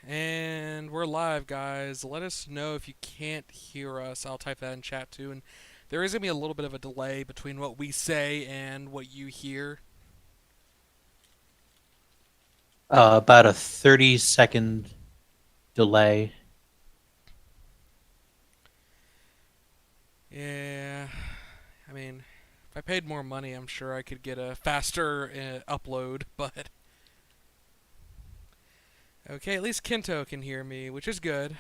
And we're live, guys. Let us know if you can't hear us. I'll type that in chat too. And there is going to be a little bit of a delay between what we say and what you hear. About a 30-second delay. Yeah, I mean, if I paid more money, I'm sure I could get a faster upload. But okay, at least Kento can hear me, which is good.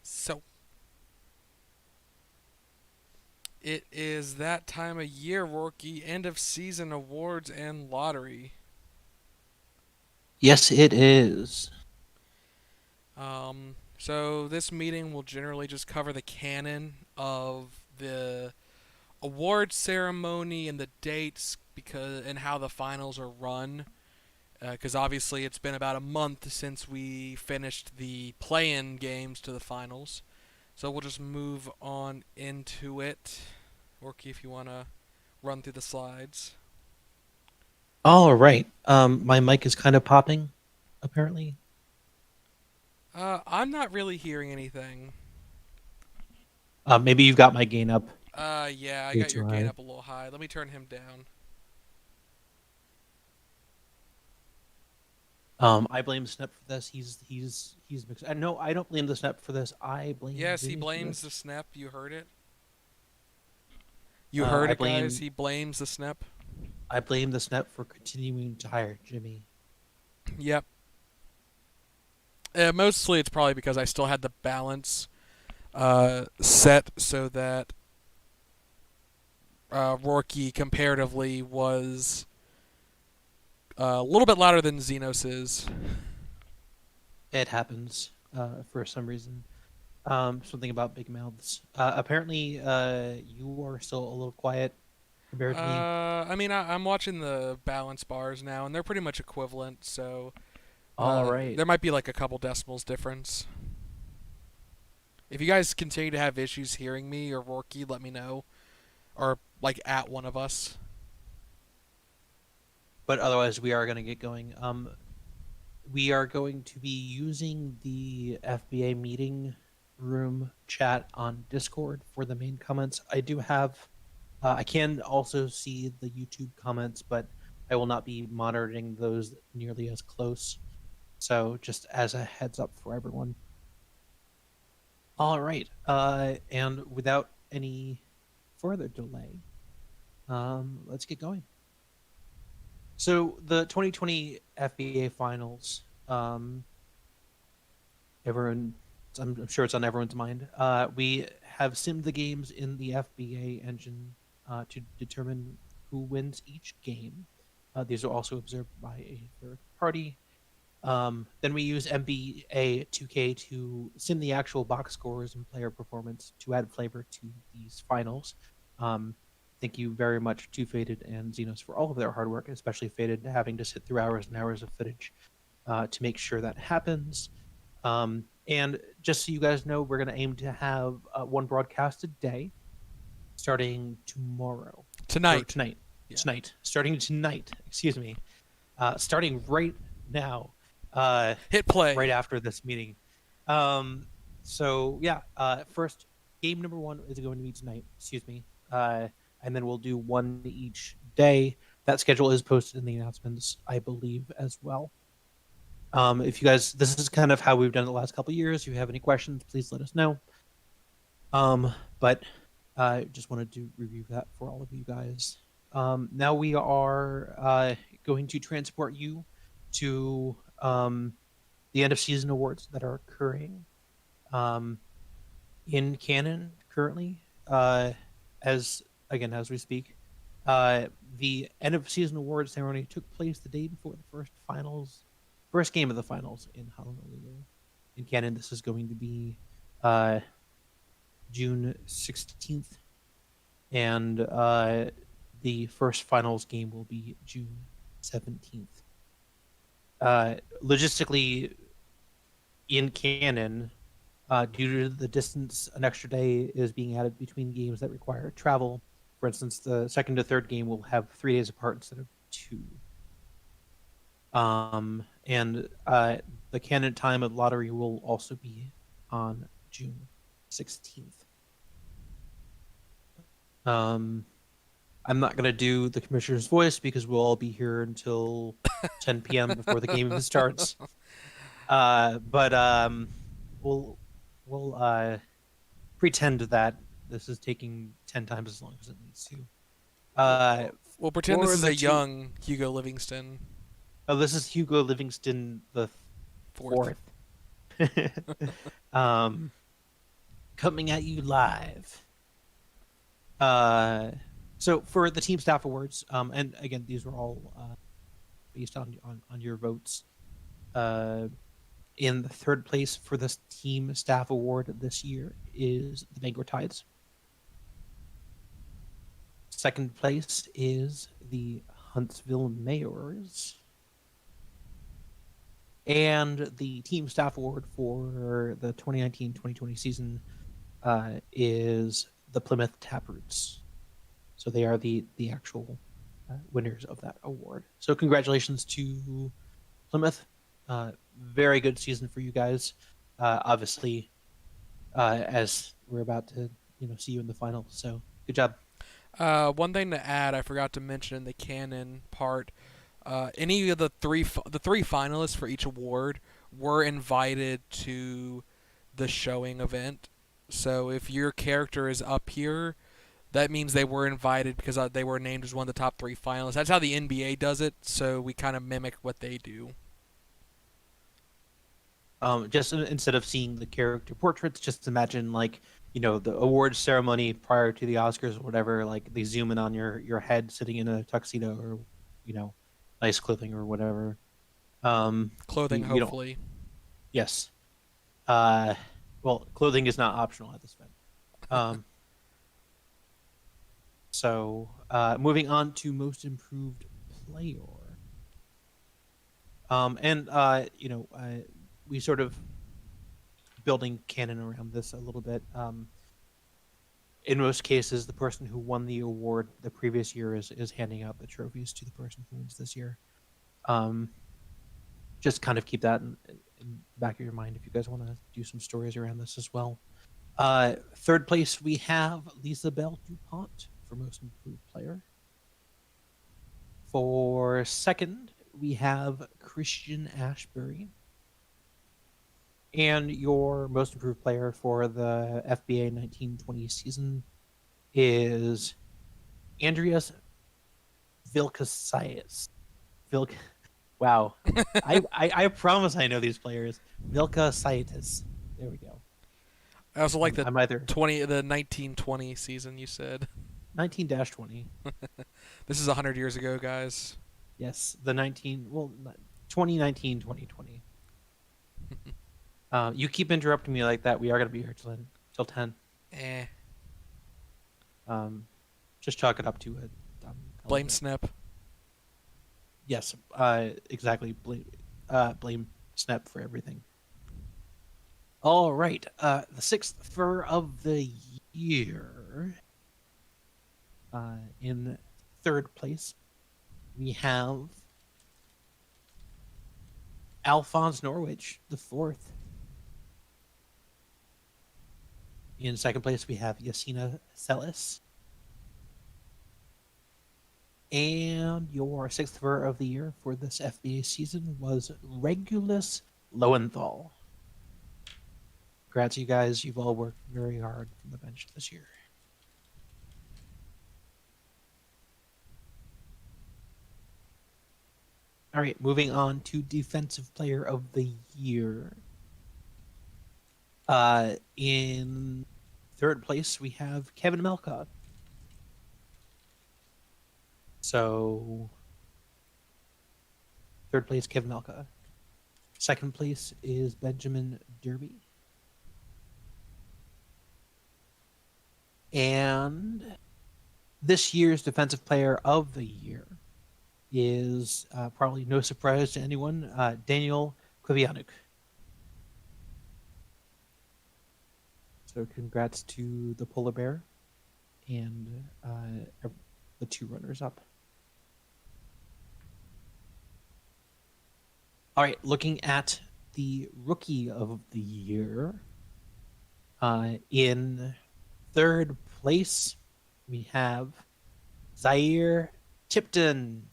So it is that time of year, Rookie. End of season awards and lottery. Yes, it is. So this meeting will generally just cover the canon of the award ceremony and the dates because and how the finals are run. Because obviously it's been about a month since we finished the play-in games to the finals, so we'll just move on into it. Orky, if you want to run through the slides. All right. My mic is kind of popping, apparently. I'm not really hearing anything. Maybe you've got my gain up Yeah, I way got too your gain high. up a little high. Let me turn him down. I blame Snep for this. He's mixed. No, I don't blame the Snep for this. I blame Yes, he Jimmy for blames the this. snap. You heard it. You heard I it, guys. blame He blames the snap. I blame the Snep for continuing to hire Jimmy. Yep. Mostly it's probably because I still had the balance set so that Rourke comparatively was a little bit louder than Xenos is. It happens for some reason. Something about big mouths. Apparently, you are still a little quiet compared to me. I mean, I'm watching the balance bars now, and they're pretty much equivalent. So All right. there might be like a couple decimals difference. If you guys continue to have issues hearing me or Rourke, let me know, or like at one of us. But otherwise, we are going to get going. We are going to be using the FBA meeting room chat on Discord for the main comments. I do have. I can also see the YouTube comments, but I will not be monitoring those nearly as close. So, just as a heads up for everyone. All right. And without any further delay, let's get going. So the 2020 FBA finals, everyone, I'm sure it's on everyone's mind. We have simmed the games in the FBA engine to determine who wins each game. These are also observed by a third party. Then we use NBA 2K to sim the actual box scores and player performance to add flavor to these finals. Thank you very much to Faded and Xenos for all of their hard work, especially Faded having to sit through hours and hours of footage to make sure that happens. And just so you guys know, we're going to aim to have one broadcast a day starting tomorrow or Tonight. tonight. Yeah. Starting tonight, excuse me, starting right now, uh, Hit play. right after this meeting. Um, so yeah, first game number one is going to be tonight. Excuse me, and then we'll do one each day. That schedule is posted in the announcements, I believe, as well. If you guys, this is kind of how we've done it the last couple of years. If you have any questions, please let us know. But I just wanted to review that for all of you guys. Now we are going to transport you to the end of season awards that are occurring um, in canon currently. As again, as we speak, the end of season awards ceremony took place the day before the first game of the finals in Honolulu. In canon, this is going to be uh, June 16th, and the first finals game will be June 17th. Logistically, in canon, due to the distance, an extra day is being added between games that require travel. For instance, the second to third game will have 3 days apart instead of two. And the canon time of lottery will also be on June 16th. I'm not going to do the commissioner's voice because we'll all be here until 10 p.m. before the game even starts. But we'll pretend that this is taking 10 times as long as it needs to. We'll pretend this For is the a two, young Hugo Livingston oh, this is Hugo Livingston the fourth. fourth. um, coming at you live. Uh, so for the team staff awards, and again, these were all based on your votes. In the third place for this team staff award this year is the Bangor Tides. Second place is the Huntsville Mayors. And the team staff award for the 2019-2020 season is the Plymouth Taproots. So they are the actual winners of that award. So congratulations to Plymouth. Very good season for you guys. Obviously, as we're about to see you in the final. So good job. One thing to add, I forgot to mention in the canon part. Any of the three finalists for each award were invited to the showing event. So if your character is up here, that means they were invited because they were named as one of the top three finalists. That's how the NBA does it. So we kind of mimic what they do. Just instead of seeing the character portraits, just imagine like the awards ceremony prior to the Oscars or whatever. Like they zoom in on your head sitting in a tuxedo or nice clothing or whatever. Clothing, You don't. hopefully. Yes. Well, clothing is not optional at this event. Um, so moving on to most improved player. And we sort of building canon around this a little bit. In most cases, the person who won the award the previous year is handing out the trophies to the person who wins this year. Just kind of keep that in the back of your mind if you guys want to do some stories around this as well. Third place, we have Lisa Bell DuPont for most improved player. For second, we have Christian Ashbury. And your most improved player for the FBA 1920 season is Andreas Vilkasaitis. Wow. I promise I know these players. Vilkasaitis. There we go. I also like I'm either the 1920 season you said. 19-20. This is 100 years ago, guys. Yes, the 2019, 2020. You keep interrupting me like that. We are going to be here till 10. Eh. Just chalk it up to it. Blame Snip. Yes, exactly. Blame Snap for everything. All right. The sixth fur of the year. In third place, we have Alphonse Norwich, the fourth. In second place, we have Yasina Celis. And your sixth fur of the year for this FBA season was Regulus Lowenthal. Congrats, you guys. You've all worked very hard from the bench this year. All right, moving on to Defensive Player of the Year. In third place, we have Kevin Melcott. So, third place, Kevin Melcott. Second place is Benjamin Derby. And this year's Defensive Player of the Year is probably no surprise to anyone, Daniel Kvyatnik. So congrats to the Polar Bear and the two runners-up. All right, looking at the rookie of the year, in third place, we have Zaire Tipton.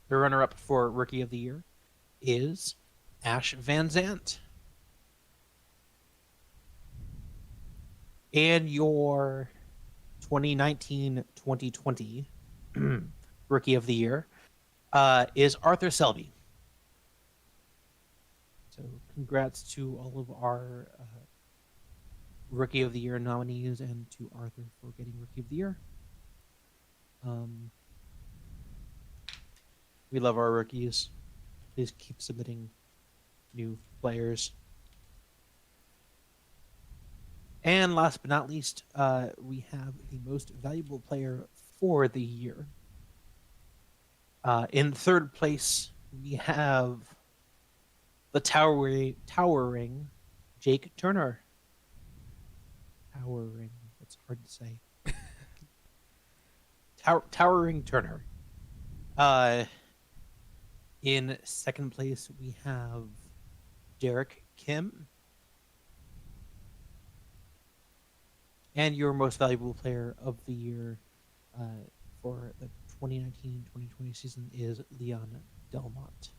The runner-up for rookie of the year is Ash Van Zant. And your 2019-2020 rookie of the year is Arthur Selby. So congrats to all of our rookie of the year nominees and to Arthur for getting rookie of the year. We love our rookies. Please keep submitting new players. And last but not least, we have the most valuable player for the year. In third place, we have the towering Jake Turner. Towering. That's hard to say. Towering Turner. In second place, we have Derek Kim. And your most valuable player of the year for the 2019-2020 season is Leon Delmont.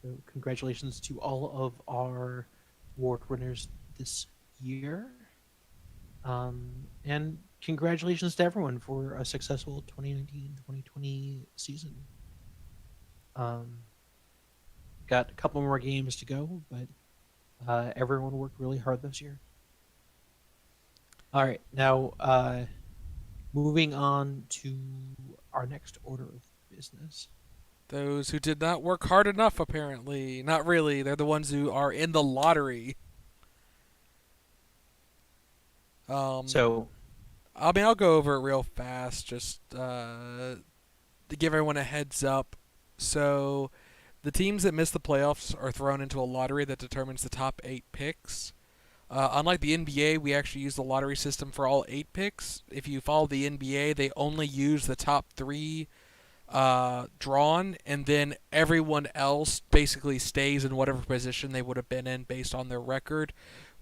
So congratulations to all of our award winners this year. And congratulations to everyone for a successful 2019-2020 season. Got a couple more games to go, but everyone worked really hard this year. All right, now moving on to our next order of business. Those who did not work hard enough, apparently. Not really. They're the ones who are in the lottery. So, I mean, I'll go over it real fast, just to give everyone a heads up. So, the teams that miss the playoffs are thrown into a lottery that determines the top 8 picks. Unlike the NBA, we actually use the lottery system for all 8 picks. If you follow the NBA, they only use the top 3 drawn, and then everyone else basically stays in whatever position they would have been in based on their record.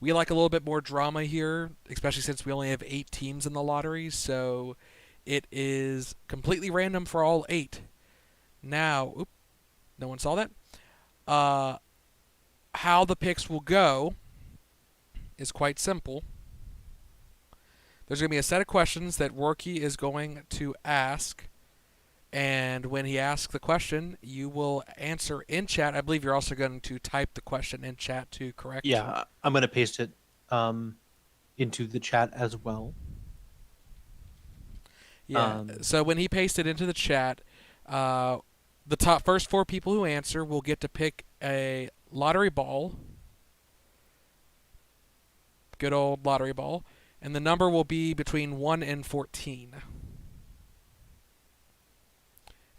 We like a little bit more drama here, especially since we only have 8 teams in the lottery, so it is completely random for all 8. Now, no one saw that. How the picks will go is quite simple. There's going to be a set of questions that Worky is going to ask, and when he asks the question, you will answer in chat. I believe you're also going to type the question in chat to correct. Yeah, I'm going to paste it into the chat as well. Yeah. So when he pastes it into the chat, the first 4 people who answer will get to pick a lottery ball. Good old lottery ball. And the number will be between 1 and 14.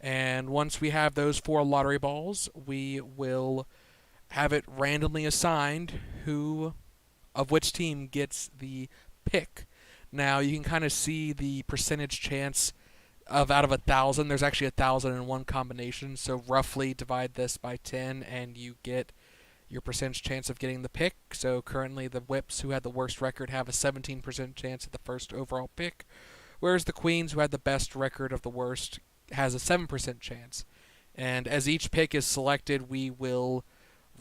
And once we have those 4 lottery balls, we will have it randomly assigned who of which team gets the pick. Now, you can kind of see the percentage chance of out of 1,000. There's actually 1,001 combinations, so roughly divide this by 10 and you get your percentage chance of getting the pick. So currently the Whips, who had the worst record, have a 17% chance at the first overall pick, whereas the Queens, who had the best record of the worst, has a 7% chance. And as each pick is selected, we will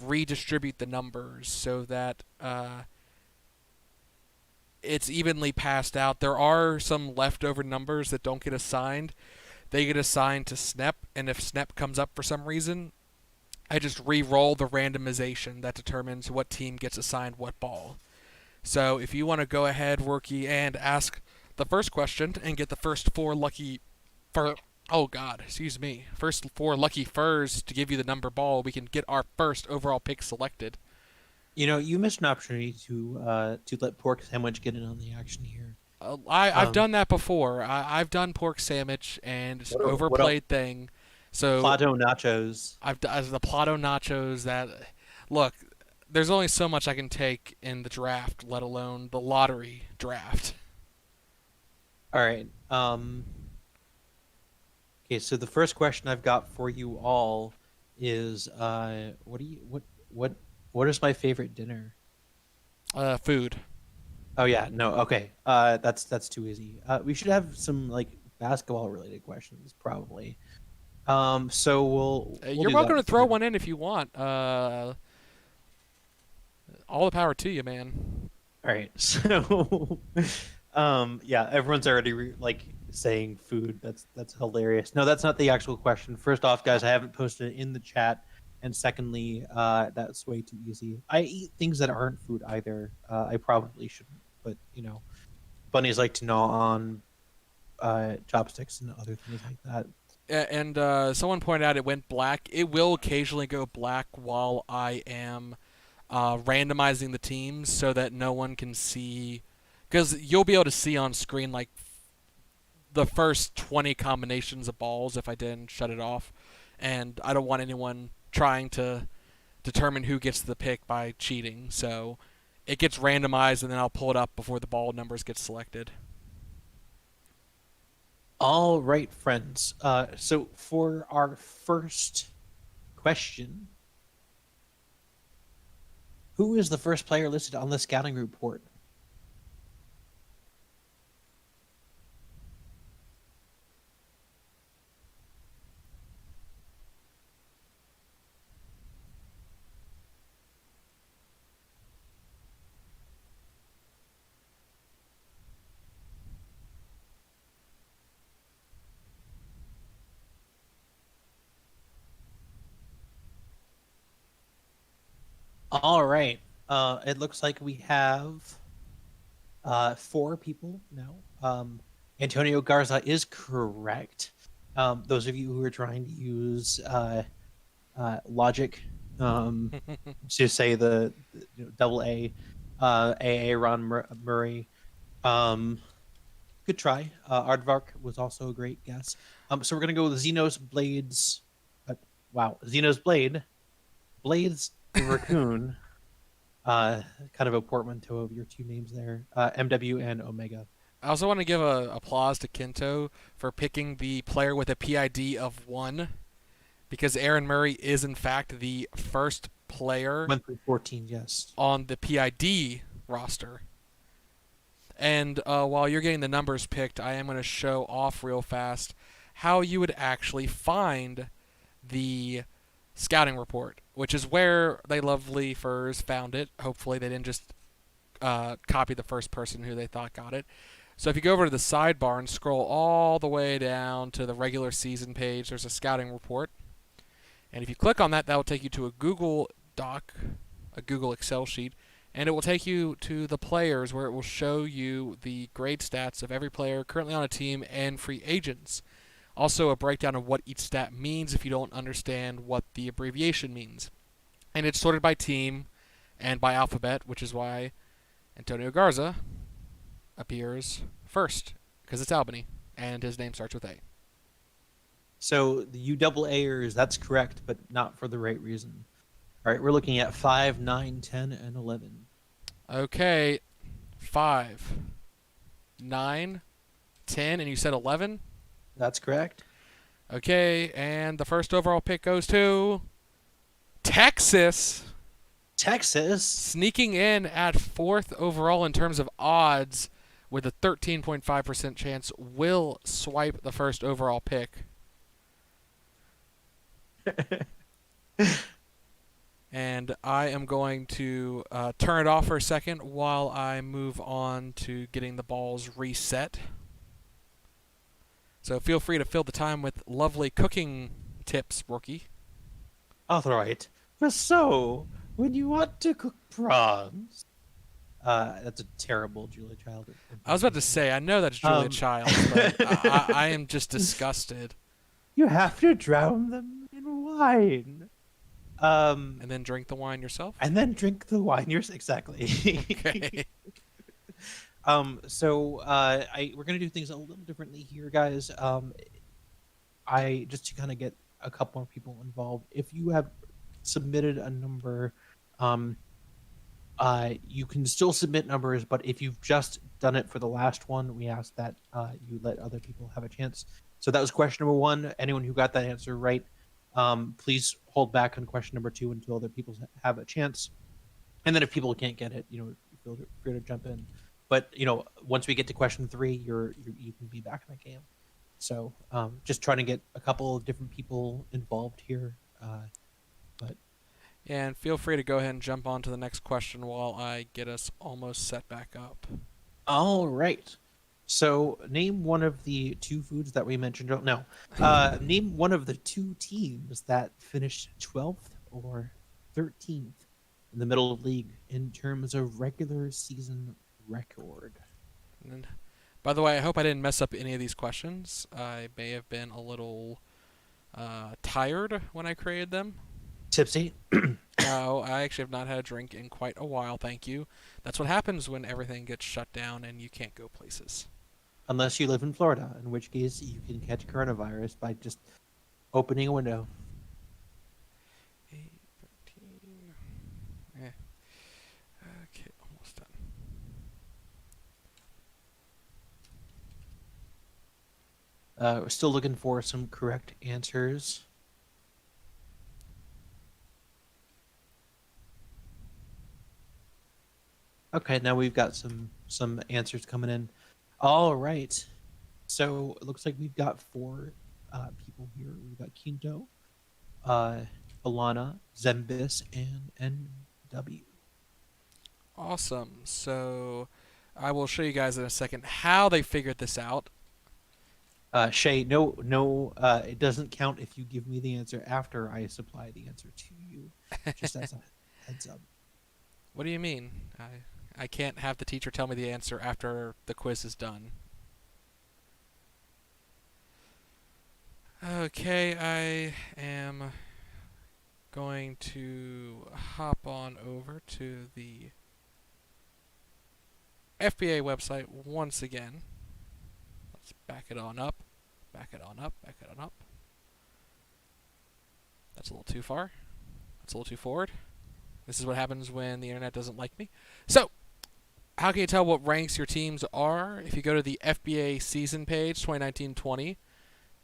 redistribute the numbers so that it's evenly passed out. There are some leftover numbers that don't get assigned. They get assigned to Snep, and if Snep comes up for some reason, I just re-roll the randomization that determines what team gets assigned what ball. So if you want to go ahead, Worky, and ask the first question and get the first 4 lucky first 4 lucky furs to give you the number ball, we can get our first overall pick selected. You know, you missed an opportunity to let Pork Sandwich get in on the action here. I've done that before. I've done Pork Sandwich, and it's an overplayed thing. So Plato Nachos. I've done the Plato Nachos. That there's only so much I can take in the draft, let alone the lottery draft. All right. Okay, so the first question I've got for you all is what do you what is my favorite dinner? Food. Oh yeah, no, okay. That's too easy. We should have some like basketball related questions probably. So we'll You're do welcome that to throw instead. one in if you want. All the power to you, man. All right. So yeah, everyone's already like saying food. That's hilarious. No, that's not the actual question. First off, guys, I haven't posted it in the chat. And secondly, that's way too easy. I eat things that aren't food either. I probably shouldn't, but bunnies like to gnaw on chopsticks and other things like that. And someone pointed out it went black. It will occasionally go black while I am randomizing the teams so that no one can see. Because you'll be able to see on screen like the first 20 combinations of balls if I didn't shut it off. And I don't want anyone trying to determine who gets the pick by cheating. So it gets randomized and then I'll pull it up before the ball numbers get selected. All right, friends. So for our first question, who is the first player listed on the scouting report? All right. It looks like we have four people now. Antonio Garza is correct. Those of you who are trying to use logic to say the double AA Ron Murray. Um, Good try. Aardvark was also a great guess. So we're gonna go with Xenos Blades. Wow, Xenos Blades the Raccoon. Kind of a portmanteau of your two names there. MW and Omega. I also want to give a applause to Kento for picking the player with a PID of 1 because Aaron Murray is in fact the first player Went through 14, yes. on the PID roster. And while you're getting the numbers picked, I am going to show off real fast how you would actually find the scouting report, which is where They Lovely Furs found it. Hopefully, they didn't just copy the first person who they thought got it. So if you go over to the sidebar and scroll all the way down to the regular season page, there's a scouting report. And if you click on that, that will take you to a Google Doc, a Google Excel sheet, and it will take you to the players where it will show you the grade stats of every player currently on a team and free agents. Also, a breakdown of what each stat means if you don't understand what the abbreviation means. And it's sorted by team and by alphabet, which is why Antonio Garza appears first, because it's Albany, and his name starts with A. So the UAAers, that's correct, but not for the right reason. All right, we're looking at 5, 9, 10, and 11. Okay, 5, 9, 10, and you said 11? That's correct. Okay, and the first overall pick goes to Texas, Texas. sneaking in at 4th overall in terms of odds with a 13.5% chance will swipe the first overall pick. And I am going to turn it off for a second while I move on to getting the balls reset. So feel free to fill the time with lovely cooking tips, rookie. All right. So, when you want to cook prawns, that's a terrible Julia Child impression. I was about to say, I know that's Julia Childs, but I am just disgusted. You have to drown them in wine. And then drink the wine yourself? And then drink the wine yourself. Exactly. Okay. We're gonna do things a little differently here, guys. I just to kind of get a couple more people involved. If you have submitted a number, You can still submit numbers, but if you've just done it for the last one, we ask that you let other people have a chance. So that was question number one. Anyone who got that answer right, please hold back on question number two until other people have a chance. And then if people can't get it, feel free to jump in. But once we get to question three, you can be back in the game. So just trying to get a couple of different people involved here. But And feel free to go ahead and jump on to the next question while I get us almost set back up. all right. So name one of the two foods that we mentioned. No, name one of the two teams that finished 12th or 13th in the middle of the league in terms of regular season record. And by the way, I hope I didn't mess up any of these questions. I may have been a little tired when I created them. Tipsy. No, I actually have not had a drink in quite a while, thank you. That's what happens when everything gets shut down and you can't go places. Unless you live in Florida, in which case you can catch coronavirus by just opening a window. 8, 13. Okay, almost done. We're still looking for some correct answers. Okay, now we've got some answers coming in. All right. So it looks like we've got four people here. We've got Quinto, Alana, Zembis, and NW. Awesome. So I will show you guys in a second how they figured this out. Shay, no, it doesn't count if you give me the answer after I supply the answer to you. Just as a heads up. What do you mean? I can't have the teacher tell me the answer after the quiz is done. Okay, I am going to hop on over to the FBA website once again. Let's back it on up. Back it on up. Back it on up. That's a little too far. That's a little too forward. This is what happens when the internet doesn't like me. So, how can you tell what ranks your teams are? If you go to the FBA season page, 2019-20.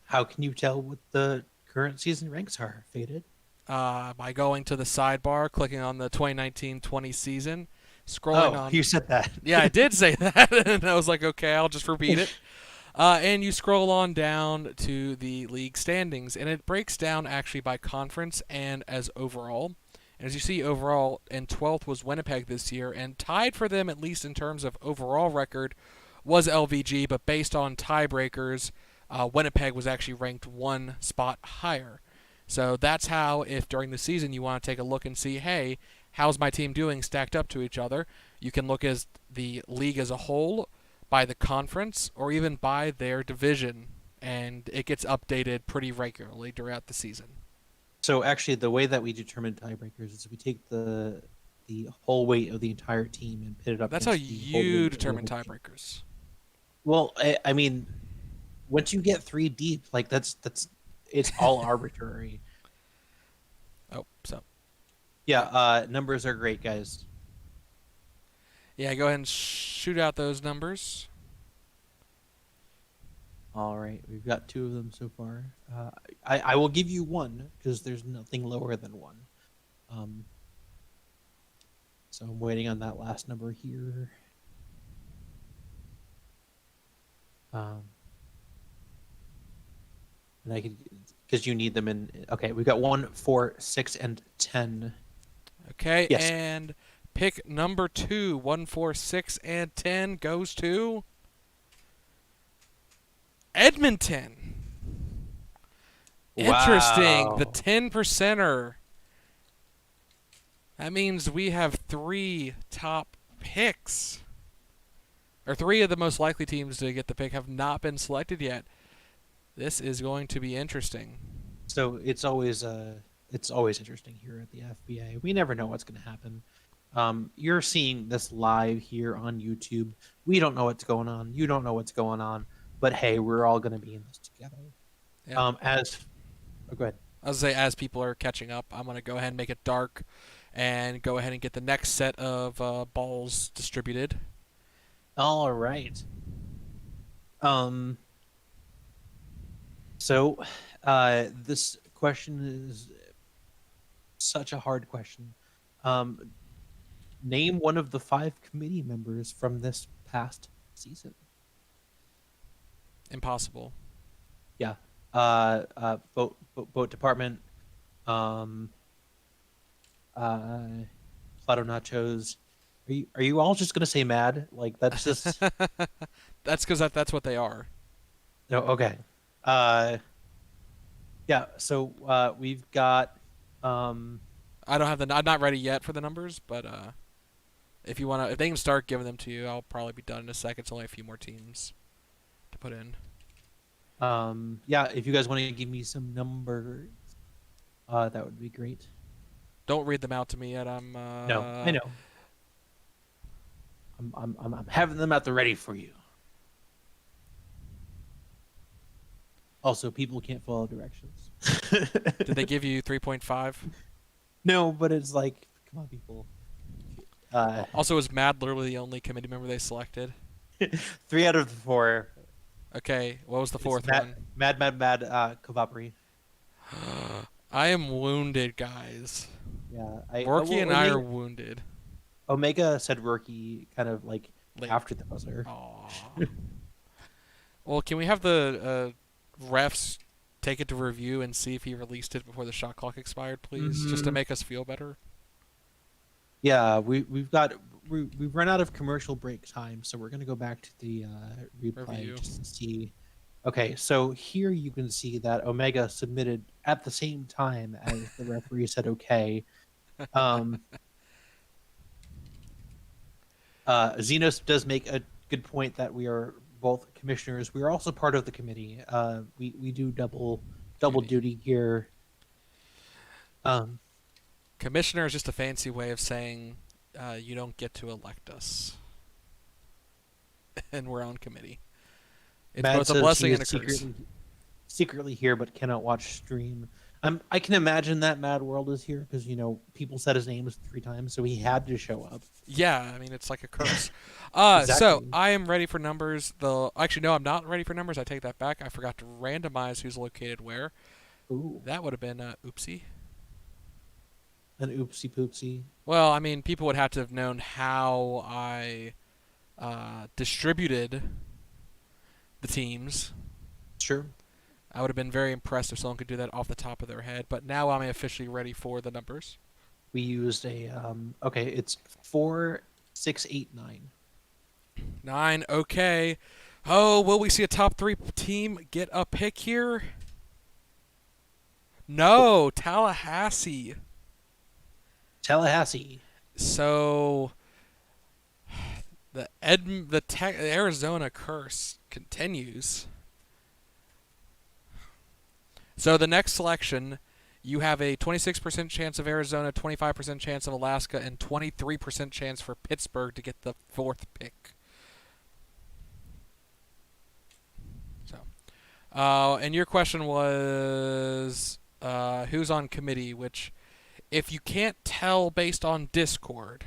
How can you tell what the current season ranks are, Faded? By going to the sidebar, clicking on the 2019-20 season, scrolling on. You said that. Yeah, I did say that, and I was like, okay, I'll just repeat it. And you scroll on down to the league standings, and it breaks down actually by conference and as overall. And as you see, overall, and 12th was Winnipeg this year, and tied for them, at least in terms of overall record, was LVG, but based on tiebreakers, Winnipeg was actually ranked one spot higher. So that's how, if during the season you want to take a look and see, hey, how's my team doing stacked up to each other, you can look as the league as a whole, by the conference, or even by their division, and it gets updated pretty regularly throughout the season. So actually, the way that we determine tiebreakers is we take the whole weight of the entire team and pit it up. That's how against the whole weight you of the determine other team. tiebreakers. Well, I mean, once you get three deep, like that's it's all arbitrary. Oh, so. Yeah, numbers are great, guys. Yeah, go ahead and shoot out those numbers. All right, we've got two of them so far. I will give you one because there's nothing lower than one. So I'm waiting on that last number here. And I could, because you need them in. Okay, we've got 1, 4, 6, and 10. Okay, Yes. and pick number 2, 1, 4, 6, and 10 goes to Edmonton. Interesting. Wow. The 10%er. That means we have 3 top picks. Or 3 of the most likely teams to get the pick have not been selected yet. This is going to be interesting. So it's always interesting here at the FBA. We never know what's going to happen. You're seeing this live here on YouTube. We don't know what's going on. You don't know what's going on. But hey, we're all going to be in this together. Yeah. Go ahead. I was going to say, as people are catching up, I'm going to go ahead and make it dark and go ahead and get the next set of balls distributed. All right. Um. So, this question is such a hard question. Um, Name one of the 5 committee members from this past season. Impossible. Yeah. Boat department. Um. Uh. Plato Nachos. Are you all just gonna say mad? Like that's just That's because that's what they are. no. Okay. Uh. Yeah. So we've got um. I don't have the. I'm not ready yet for the numbers, but if you wanna, if they can start giving them to you, I'll probably be done in a second. It's only a few more teams to put in. Yeah, if you guys want to give me some numbers, that would be great. Don't read them out to me yet. No, I know. I'm having them at the ready for you. Also, people can't follow directions. Did they give you 3.5? No, but it's like, come on, people. Also, is Mad literally the only committee member they selected? 3 out of the 4. Okay, what was the It's fourth Mad, one? Mad, Kavapri. I am wounded, guys. Yeah, Borky and I are wounded. Omega said Rookie kind of like Late. after the buzzer. Aw. Well, can we have the refs take it to review and see if he released it before the shot clock expired, please, just to Mhm. make us feel better? Yeah, we've run out of commercial break time, so we're gonna go back to the replay Review. just to see. Okay, so here you can see that Omega submitted at the same time as the referee said okay. Um, Xenos does make a good point that we are both commissioners. We are also part of the committee. We do double duty here. Um, Commissioner is just a fancy way of saying you don't get to elect us, and we're on committee. It's Matt both a says blessing he and a is curse. secretly here but cannot watch stream. I can imagine that Mad World is here because people said his name 3 times, so he had to show up. Yeah, I mean it's like a curse. So Exactly. I am ready for numbers. Actually no, I'm not ready for numbers. I take that back. I forgot to randomize who's located where. Ooh, That would have been oopsie. an oopsie poopsie. Well, I mean people would have to have known how I distributed the teams. Sure. I would have been very impressed if someone could do that off the top of their head. But now I'm officially ready for the numbers. We used a okay, it's 4, 6, 8, 9. 9. Okay. Oh, will we see a top 3 team get a pick here? No, Tallahassee. Tallahassee. So the Arizona curse continues. So the next selection, you have a 26% chance of Arizona, 25% chance of Alaska, and 23% chance for Pittsburgh to get the 4th pick. So, and your question was who's on committee, which, if you can't tell based on Discord,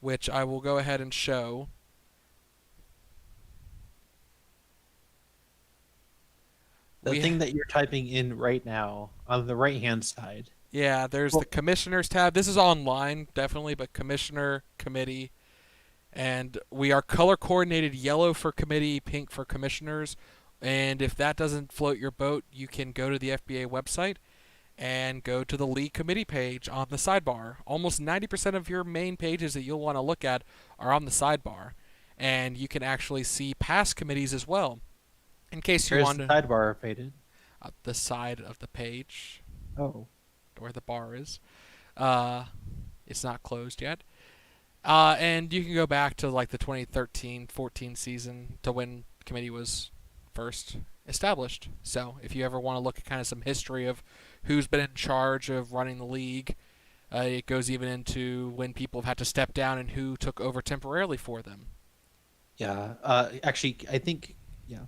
which I will go ahead and show. The thing that you're typing in right now on the right hand side. Yeah, there's the commissioners tab. This is online, definitely, but commissioner, committee, and we are color coordinated: yellow for committee, pink for commissioners. And if that doesn't float your boat, you can go to the FBA website and go to the league committee page on the sidebar. Almost 90% of your main pages that you'll want to look at are on the sidebar, and you can actually see past committees as well. In case you Where's want the to, sidebar faded? the side of the page Oh. where the bar is. It's not closed yet. And you can go back to like the 2013-14 season to when the committee was first established. So if you ever want to look at kind of some history of who's been in charge of running the league, it goes even into when people have had to step down and who took over temporarily for them. Yeah. Actually, I think, yeah.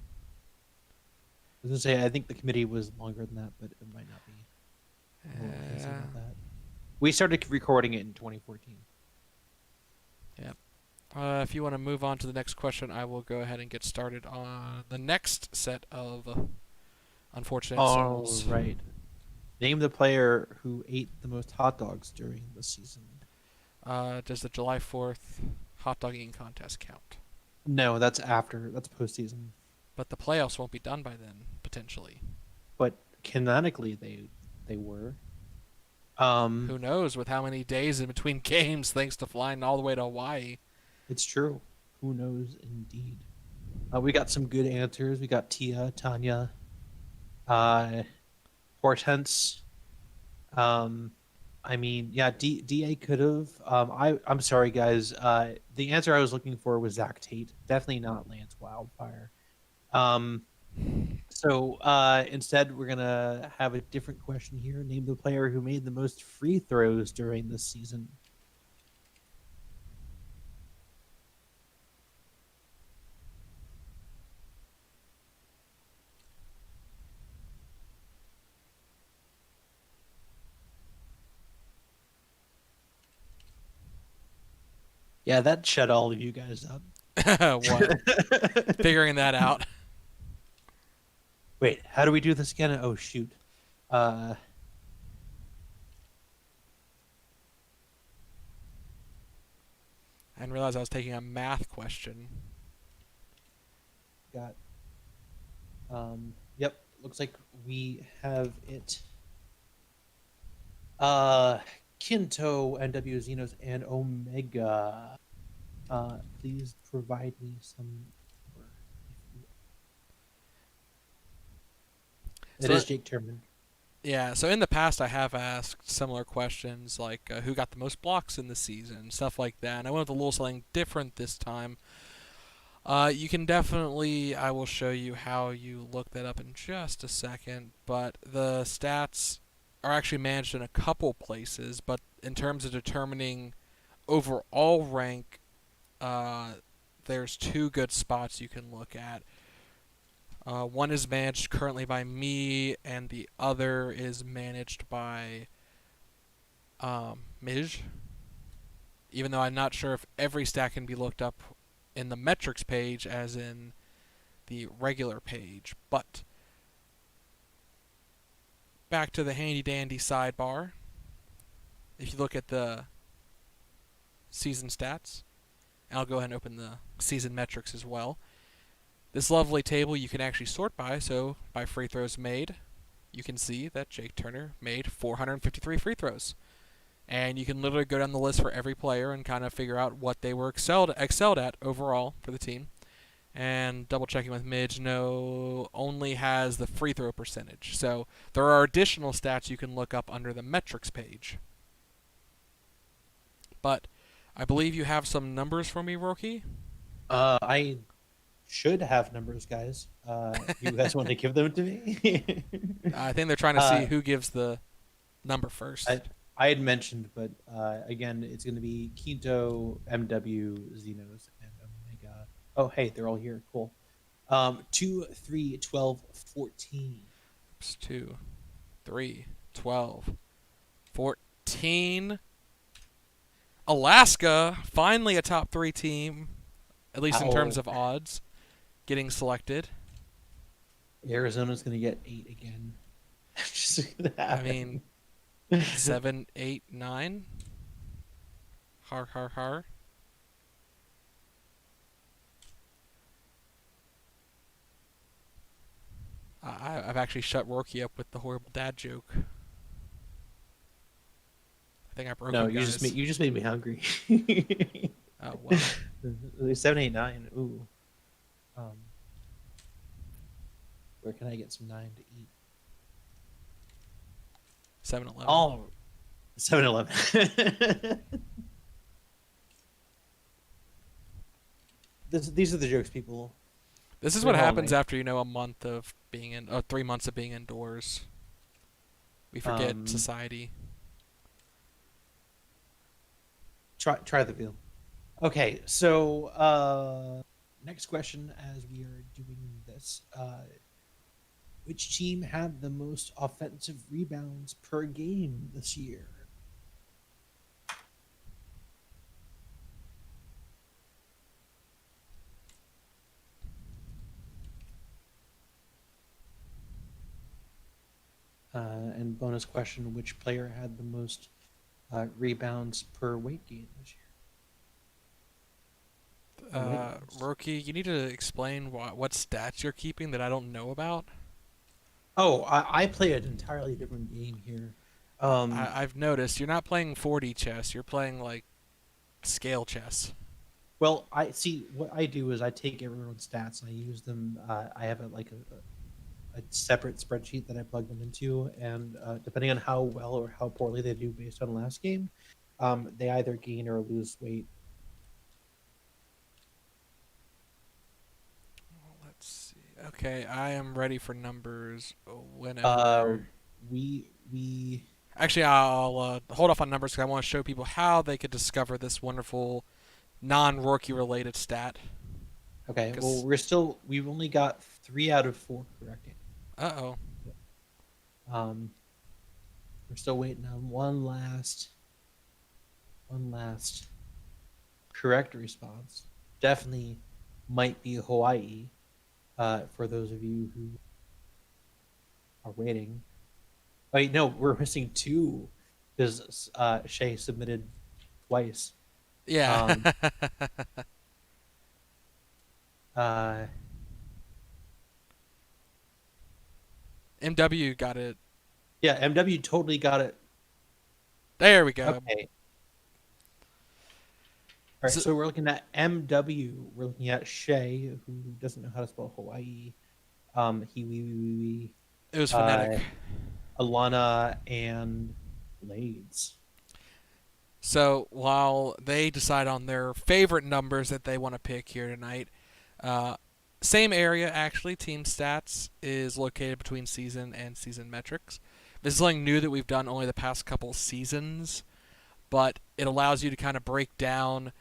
I was gonna say I think the committee was longer than that, but it might not be. I'm a little confused about that. We started recording it in 2014. Yeah. If you want to move on to the next question, I will go ahead and get started on the next set of unfortunate All souls. right. Name the player who ate the most hot dogs during the season. Does the July 4th hot dog eating contest count? No, that's after. That's postseason. But the playoffs won't be done by then, potentially. But canonically, they were. Who knows with how many days in between games thanks to flying all the way to Hawaii. It's true. Who knows, indeed. We got some good answers. We got Tia, Tanya, uh, Hortense. Um, I mean, yeah, Da could have. I'm sorry, guys. The answer I was looking for was Zach Tate. Definitely not Lance Wildfire. Um, instead, we're gonna have a different question here. Name the player who made the most free throws during this season. Yeah, that shut all of you guys up. What? Figuring that out. Wait, how do we do this again? Oh shoot. Uh, I didn't realize I was taking a math question. got. Yep. Looks like we have it. Uh, Kinto, NW Xenos, and Omega. Please provide me some. It So is Jake Turman. yeah, so in the past I have asked similar questions like who got the most blocks in the season, stuff like that. And I went with a little something different this time. You can definitely, I will show you how you look that up in just a second, but the stats are actually managed in a couple places, but in terms of determining overall rank, uh, there's two good spots you can look at. One is managed currently by me, and the other is managed by Mij. Even though I'm not sure if every stat can be looked up in the metrics page as in the regular page. But back to the handy dandy sidebar. If you look at the season stats, I'll go ahead and open the season metrics as well. This lovely table you can actually sort by, so by free throws made, you can see that Jake Turner made 453 free throws. And you can literally go down the list for every player and kind of figure out what they were excelled at overall for the team. And double checking with Midge, no, only has the free throw percentage. So there are additional stats you can look up under the metrics page. But I believe you have some numbers for me, Roki. I should have numbers, guys. You guys want to give them to me? I think they're trying to see uh, who gives the number first. I had mentioned, but again, it's going to be Quinto, MW, Xenos, and Omega. Oh, hey, they're all here. Cool. 2, 3, 12, 14. Oops, 2, 3, 12, 14. Alaska, finally a top 3 team, at least in terms Ow. of odds, getting selected. Arizona's going to get 8 again. Just gonna I happen. mean, 7, 8, 9. Har, har, har. I've actually shut Roki up with the horrible dad joke. I think I broke No, him, guys. you just made me hungry. Oh, well. 7, 8, 9. Ooh. Um, where can I get some 9 to eat? 7-Eleven. Oh, 7-Eleven. These are the jokes, people. This is They're what all happens night. after, a month of being 3 months of being indoors. We forget Um, society. try the veal. Okay, so next question as we are doing this. Which team had the most offensive rebounds per game this year? bonus question: which player had the most rebounds per weight gain this year? Or weight loss? Rookie, you need to explain what stats you're keeping that I don't know about. Oh, I play an entirely different game here. Um, I've noticed you're not playing 4D chess. You're playing like scale chess. well, I see. What I do is I take everyone's stats and I use them. I have a separate spreadsheet that I plug them into, and depending on how well or how poorly they do based on last game, they either gain or lose weight. Let's see. Okay, I am ready for numbers Uh, whenever. we Actually, I'll hold off on numbers because I want to show people how they could discover this wonderful non-rookie related stat. okay. Well, Cause we've only got 3 out of 4 correct. oh, Um, we're still waiting on one last correct response. Definitely might be Hawaii. For those of you who are waiting. Wait, no, we're missing 2 because Shay submitted twice. yeah. Um, uh, MW got it. yeah, MW totally got it. There we go. Okay. All right, So so we're looking at MW. We're looking at Shay, who doesn't know how to spell Hawaii. He, it was phonetic. uh, Alana, and Blades. So while they decide on their favorite numbers that they want to pick here tonight, uh, same area actually. Team stats is located between season and season metrics. This is something new that we've done only the past couple seasons, but it allows you to kind of break down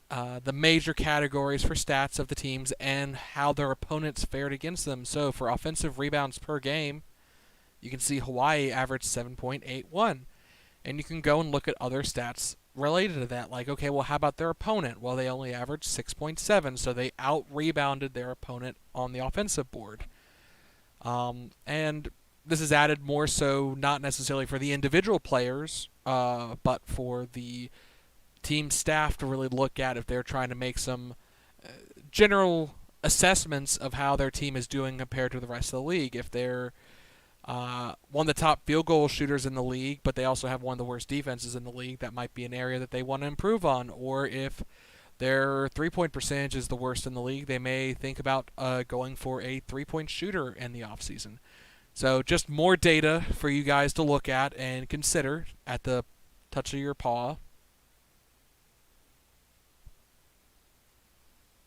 the major categories for stats of the teams and how their opponents fared against them. So for offensive rebounds per game, you can see Hawaii averaged 7.81. And you can go and look at other stats related to that. Like, okay, well, how about their opponent? Well, they only averaged 6.7, so they out rebounded their opponent on the offensive board. And this is added more so not necessarily for the individual players, but for the team staff to really look at if they're trying to make some general assessments of how their team is doing compared to the rest of the league. If they're one of the top field goal shooters in the league, but they also have one of the worst defenses in the league, that might be an area that they want to improve on. Or if their 3-point percentage is the worst in the league, they may think about going for a 3-point shooter in the offseason. So just more data for you guys to look at and consider at the touch of your paw.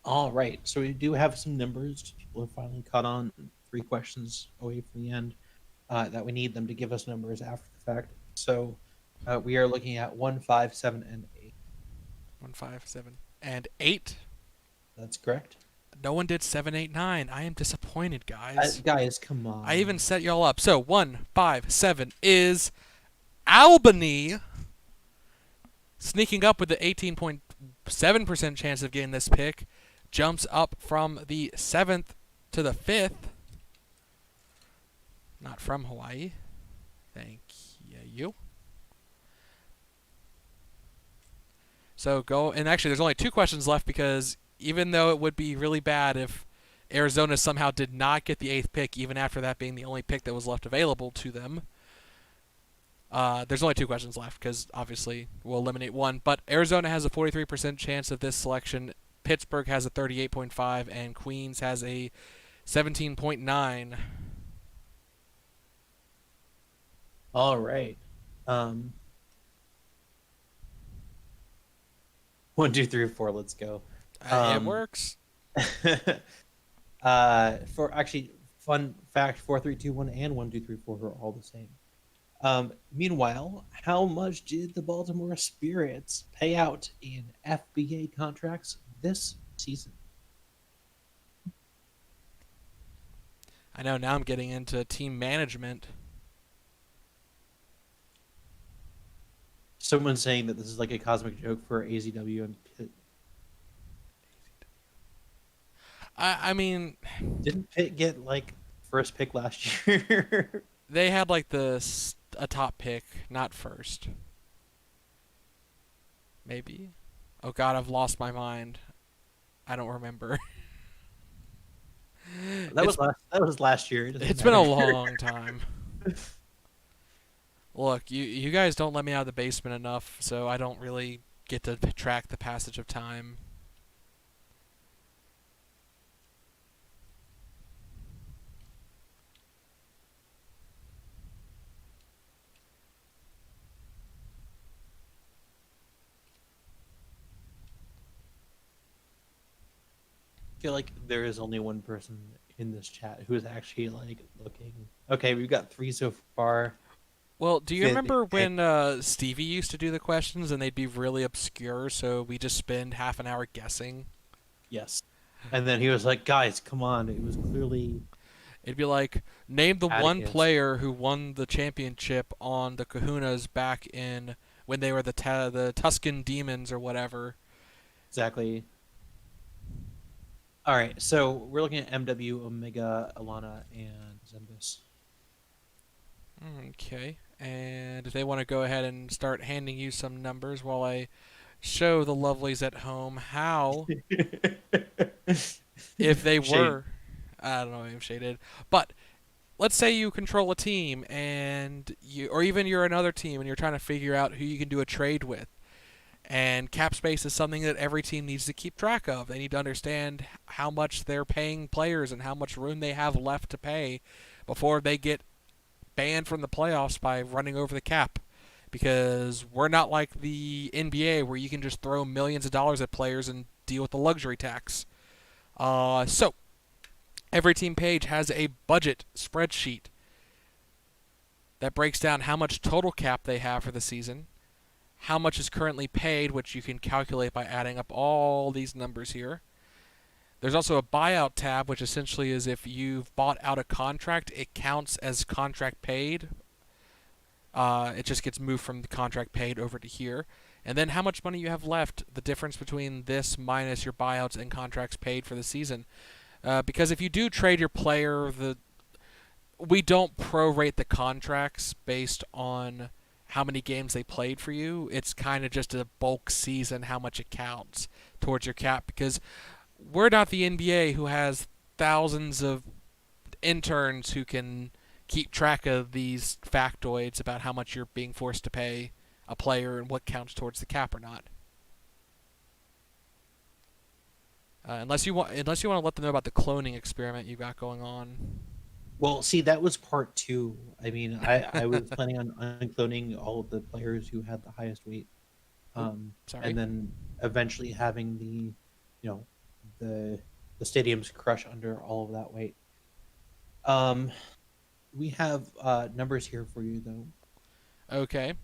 All right, so we do have some numbers. People have finally caught on. 3 questions away from the end. That we need them to give us numbers after the fact. So we are looking at 1, 5, 7, and 8. 1, 5, 7, and 8. That's correct. No one did 7, 8, 9. I am disappointed, guys. Guys, come on. I even set y'all up. So 1, 5, 7 is Albany, sneaking up with the 18.7% chance of getting this pick. Jumps up from the 7th to the 5th. Not from Hawaii. Thank you. So go, and actually there's only 2 questions left because even though it would be really bad if Arizona somehow did not get the 8th pick, even after that being the only pick that was left available to them, there's only 2 questions left because obviously we'll eliminate one. But Arizona has a 43% chance of this selection. Pittsburgh has a 38.5, and Queens has a 17.9. All right. 1, 2, 3, 4. Let's go. It works. For actually, fun fact: 4, 3, 2, 1, and 1, 2, 3, 4 are all the same. Meanwhile, how much did the Baltimore Spirits pay out in FBA contracts this season? I know now I'm getting into team management. Someone's saying that this is like a cosmic joke for AZW and Pitt. I mean, Didn't Pitt get like first pick last year? they had like the a top pick, not first. Maybe. Oh God, I've lost my mind. I don't remember. That it's was last year. It doesn't it's been a matter. long time. Look, you guys don't let me out of the basement enough, so I don't really get to track the passage of time. I feel like there is only one person in this chat who is actually like looking. Okay, we've got 3 so far. Well, do you Fifth, remember okay. when Stevie used to do the questions and they'd be really obscure, so we just spend half an hour guessing? Yes. And then he was like, "Guys, come on! It was clearly It'd be like, name the one Atticus." player who won the championship on the Kahunas back in when they were the Tuscan Demons or whatever. Exactly. All right, so we're looking at MW, Omega, Alana, and Zembus. Okay, and if they want to go ahead and start handing you some numbers while I show the lovelies at home how, if they Shade. were, I don't know if Shay did, but let's say you control a team and or even you're another team and you're trying to figure out who you can do a trade with. And cap space is something that every team needs to keep track of. They need to understand how much they're paying players and how much room they have left to pay before they get banned from the playoffs by running over the cap. Because we're not like the NBA where you can just throw millions of dollars at players and deal with the luxury tax. So, every team page has a budget spreadsheet that breaks down how much total cap they have for the season, how much is currently paid, which you can calculate by adding up all these numbers here. There's also a buyout tab, which essentially is if you've bought out a contract, it counts as contract paid. It just gets moved from the contract paid over to here. And then how much money you have left, the difference between this minus your buyouts and contracts paid for the season. Because if you do trade your player, we don't prorate the contracts based on how many games they played for you. It's kind of just a bulk season, how much it counts towards your cap. Because we're not the NBA who has thousands of interns who can keep track of these factoids about how much you're being forced to pay a player and what counts towards the cap or not. Unless you want to let them know about the cloning experiment you got going on. Well, see, that was part 2. I mean, I was planning on uncloning all of the players who had the highest weight, Sorry. and then eventually having the the stadiums crush under all of that weight. We have numbers here for you though. Okay.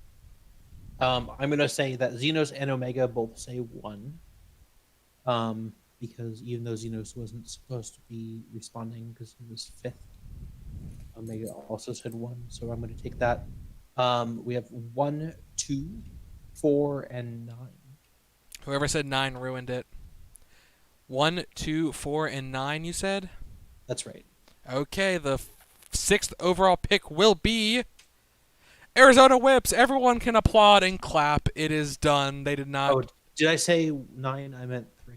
I'm gonna say that Xenos and Omega both say 1. Because even though Xenos wasn't supposed to be responding because he was 5th, Omega also said 1, so I'm going to take that. We have 1, 2, 4, and 9. Whoever said 9 ruined it. 1, 2, 4, and 9, you said? That's right. Okay, the 6th overall pick will be Arizona Whips. Everyone can applaud and clap. It is done. They did not. Oh, did I say 9? I meant 3.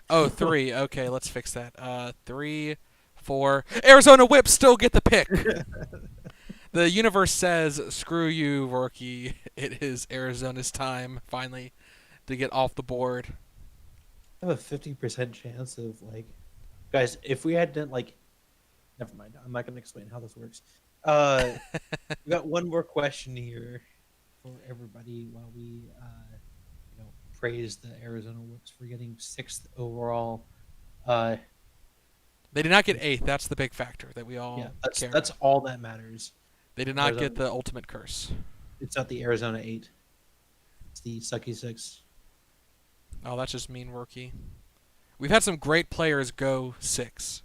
Oh, 3. Okay, let's fix that. 3, 4. Arizona Whips still get the pick. The universe says, screw you, rookie. It is Arizona's time, finally, to get off the board. I have a 50% chance of, guys, if we had done, never mind. I'm not going to explain how this works. We got one more question here for everybody while we, praise the Arizona Whips for getting 6th overall. They did not get 8th. That's the big factor that we all care that's about. all that matters. They did not Arizona. get the ultimate curse. It's not the Arizona 8. It's the Sucky 6. Oh, that's just mean, rookie. We've had some great players go 6.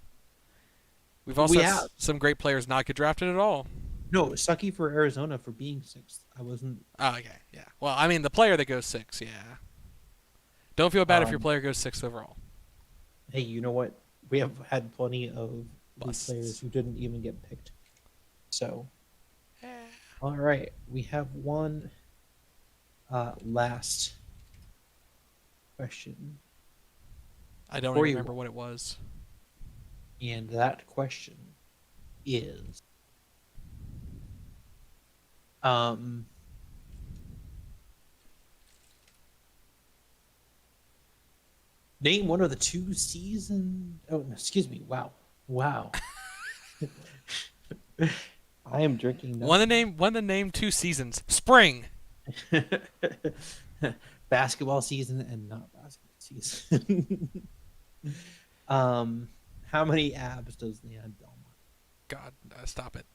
We've also had some great players not get drafted at all. No, Sucky for Arizona for being 6th. I wasn't. Oh, okay, yeah. Well, I mean, the player that goes 6, yeah. Don't feel bad if your player goes 6th overall. Hey, you know what? We have had plenty of Busts. players who didn't even get picked. So, All right, we have one last question I don't for even you, remember what it was. and that question is, um, name one of the two season. Oh, no, excuse me. Wow, wow. I am drinking nothing. One of the name two seasons. Spring. Basketball season and not basketball season. um, how many abs does Leon Belmont? God, stop it.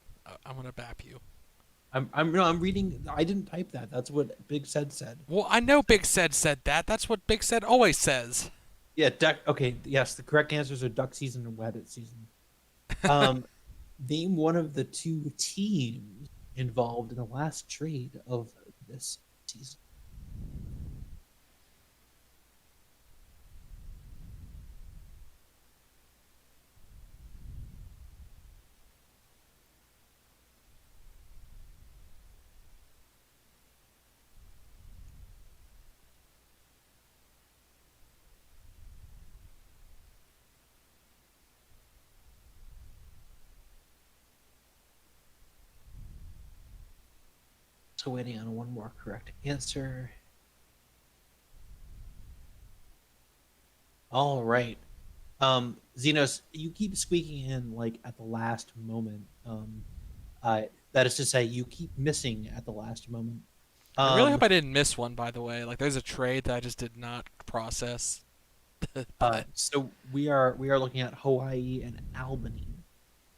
I'm gonna bap you. I'm no, I'm reading. I didn't type that. That's what Big said. Well, I know So Big said that. That's what Big Said always says. yeah, duck. Okay, yes, the correct answers are duck season and wedded season. Um, name one of the two teams involved in the last trade of this season. So waiting on one more correct answer. All right. Xenos, you keep squeaking in like at the last moment. That is to say, you keep missing at the last moment. I really hope Um, I didn't miss one, by the way. Like, there's a trade that I just did not process. But so we are looking at Hawaii and Albany.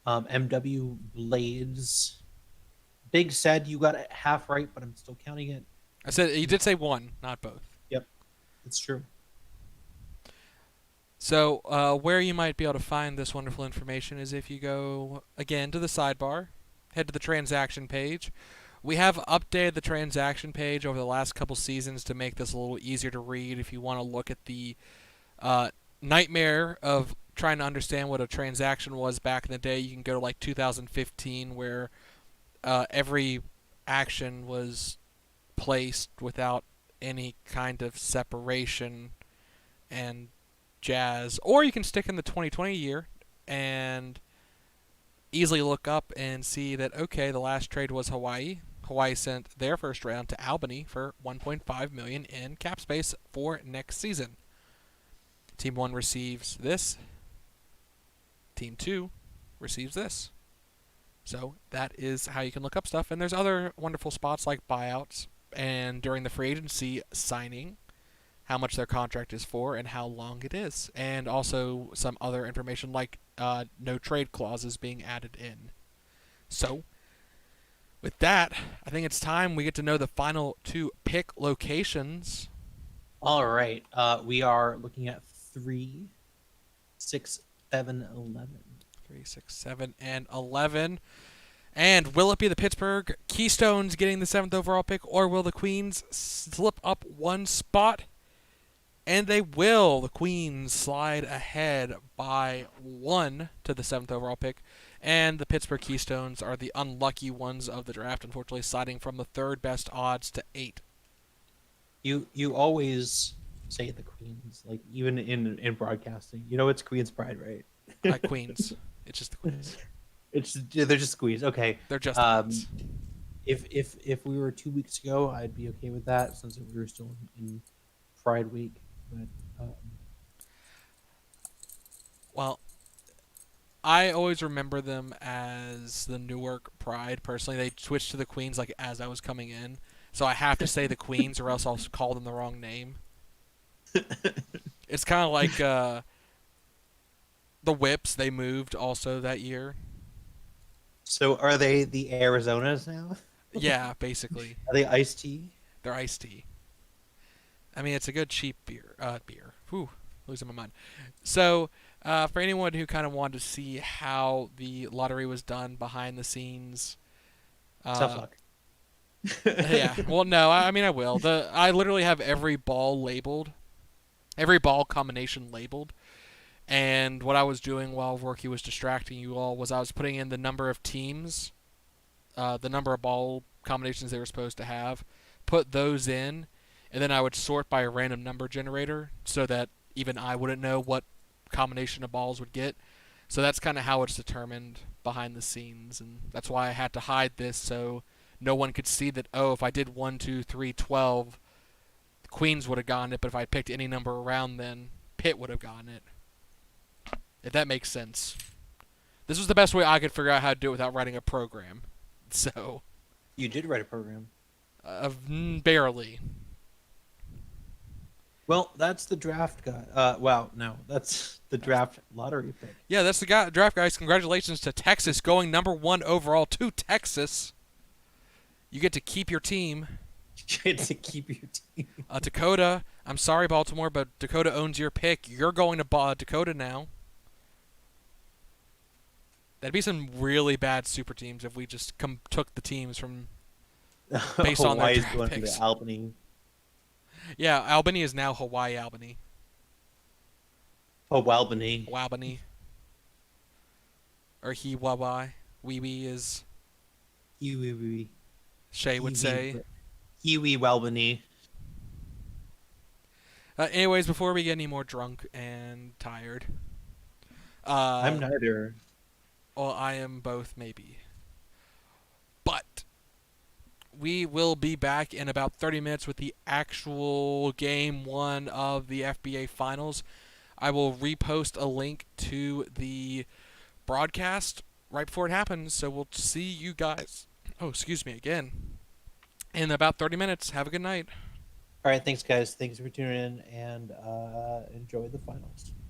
MW Blades. Big said you got it half right, but I'm still counting it. I said you did say one, not both. Yep, it's true. So, where you might be able to find this wonderful information is if you go again to the sidebar, head to the transaction page. We have updated the transaction page over the last couple seasons to make this a little easier to read. If you want to look at the uh, nightmare of trying to understand what a transaction was back in the day, you can go to like 2015, where every action was placed without any kind of separation and jazz. Or you can stick in the 2020 year and easily look up and see that, okay, the last trade was Hawaii. Hawaii sent their first round to Albany for 1.5 million in cap space for next season. Team 1 receives this. Team 2 receives this. So that is how you can look up stuff. And there's other wonderful spots like buyouts and during the free agency signing, how much their contract is for and how long it is. And also some other information like no trade clauses being added in. So with that, I think it's time we get to know the final two pick locations. All right. We are looking at 3, 6, 7, 11. 3, 6, 7, and 11. And will it be the Pittsburgh Keystones getting the 7th overall pick, or will the Queens slip up one spot? And they will. The Queens slide ahead by 1 to the 7th overall pick. And the Pittsburgh Keystones are the unlucky ones of the draft, unfortunately, sliding from the third best odds to 8. You always say the Queens, like even in broadcasting. You know it's Queen's Pride, right? Queens. It's just the Queens. They're just squeezed. Okay. They're just the Queens. If we were 2 weeks ago, I'd be okay with that since we were still in Pride Week. But Well, I always remember them as the Newark Pride. Personally, they switched to the Queens like as I was coming in, so I have to say the Queens, or else I'll call them the wrong name. It's kind of like the Whips. They moved also that year. so are they the Arizonas now? Yeah, basically, Are they iced tea? they're iced tea. I mean, it's a good cheap beer. Beer. Whew, losing my mind. So, for anyone who kind of wanted to see how the lottery was done behind the scenes, Tough luck. yeah. Well, no. I mean, I will. I literally have every ball labeled, every ball combination labeled, and what I was doing while Rookie was distracting you all was I was putting in the number of teams the number of ball combinations they were supposed to have, put those in, and then I would sort by a random number generator so that even I wouldn't know what combination of balls would get. So that's kind of how it's determined behind the scenes, and that's why I had to hide this so no one could see that, oh, if I did 1, 2, 3, 12, Queens would have gotten it, but if I picked any number around then, Pitt would have gotten it. If that makes sense. This was the best way I could figure out how to do it without writing a program. So, You did write a program. barely. Well, that's the draft guy. Wow, no, that's the draft lottery pick. Yeah, that's the guy, draft guys. Congratulations to Texas going number 1 overall to Texas. You get to keep your team. You get to keep your team. Dakota, I'm sorry, Baltimore, but Dakota owns your pick. You're going to Dakota now. That'd be some really bad super teams if we just took the teams from based on their Hawaii's draft going picks. to Albany. Yeah, Albany is now Hawaii Albany. Oh, Albany. Albany. Or Hiwawi. Wee is Kiwi. Shay would say. Kiwi Albany. Anyways, before we get any more drunk and tired. I'm neither. Well, I am both, maybe. But we will be back in about 30 minutes with the actual game 1 of the FBA Finals. I will repost a link to the broadcast right before it happens, so we'll see you guys. Oh, excuse me again. In about 30 minutes. Have a good night. All right, thanks, guys. Thanks for tuning in, and enjoy the finals.